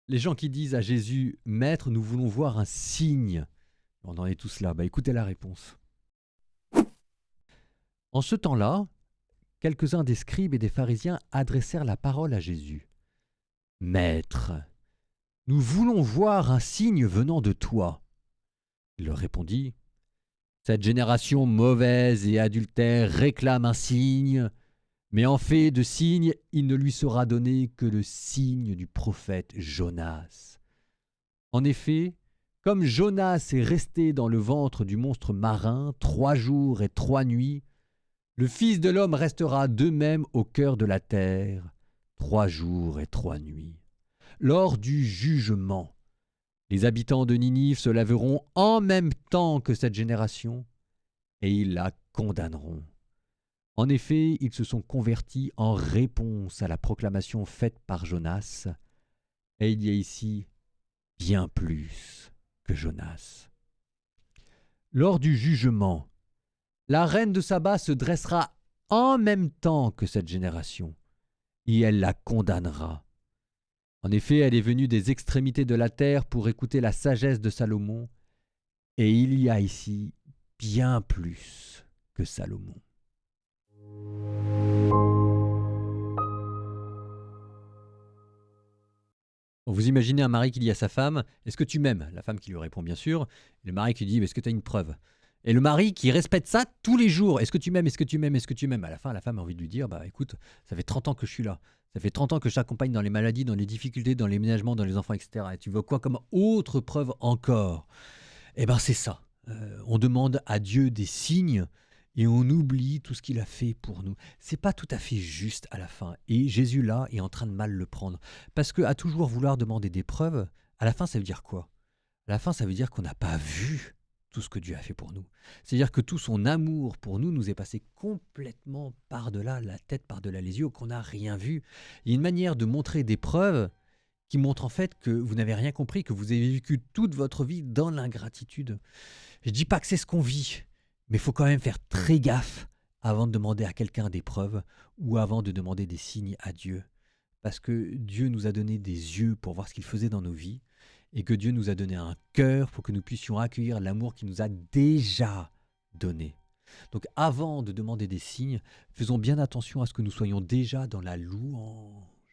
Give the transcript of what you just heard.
Les gens qui disent à Jésus: «Maître, nous voulons voir un signe». On en est tous là. Bah, écoutez la réponse. En ce temps-là, quelques-uns des scribes et des pharisiens adressèrent la parole à Jésus. Maître, nous voulons voir un signe venant de toi. Il leur répondit: Cette génération mauvaise et adultère réclame un signe, mais en fait de signe, il ne lui sera donné que le signe du prophète Jonas. En effet, comme Jonas est resté dans le ventre du monstre marin 3 jours et 3 nuits, le Fils de l'homme restera de même au cœur de la terre 3 jours et 3 nuits. Lors du jugement, les habitants de Ninive se lèveront en même temps que cette génération, et ils la condamneront. En effet, ils se sont convertis en réponse à la proclamation faite par Jonas, et il y a ici bien plus que Jonas. Lors du jugement, la reine de Saba se dressera en même temps que cette génération, et elle la condamnera. En effet, elle est venue des extrémités de la terre pour écouter la sagesse de Salomon, et il y a ici bien plus que Salomon. Vous imaginez un mari qui dit à sa femme: Est-ce que tu m'aimes? La femme qui lui répond bien sûr. Et le mari qui dit: Est-ce que tu as une preuve? Et le mari qui répète ça tous les jours: Est-ce que tu m'aimes? Est-ce que tu m'aimes? Est-ce que tu m'aimes? À la fin, la femme a envie de lui dire: Bah écoute, ça fait 30 ans que je suis là. Ça fait 30 ans que je t'accompagne dans les maladies, dans les difficultés, dans les ménagements, dans les enfants, etc. Et tu veux quoi comme autre preuve encore? Eh bien, c'est ça. On demande à Dieu des signes et on oublie tout ce qu'il a fait pour nous. C'est pas tout à fait juste à la fin. Et Jésus, là, est en train de mal le prendre. Parce qu'à toujours vouloir demander des preuves, à la fin, ça veut dire quoi? À la fin, ça veut dire qu'on n'a pas vu tout ce que Dieu a fait pour nous. C'est-à-dire que tout son amour pour nous nous est passé complètement par-delà la tête, par-delà les yeux, qu'on n'a rien vu. Il y a une manière de montrer des preuves qui montre en fait que vous n'avez rien compris, que vous avez vécu toute votre vie dans l'ingratitude. Je ne dis pas que c'est ce qu'on vit, mais il faut quand même faire très gaffe avant de demander à quelqu'un des preuves ou avant de demander des signes à Dieu. Parce que Dieu nous a donné des yeux pour voir ce qu'il faisait dans nos vies et que Dieu nous a donné un cœur pour que nous puissions accueillir l'amour qu'il nous a déjà donné. Donc avant de demander des signes, faisons bien attention à ce que nous soyons déjà dans la louange.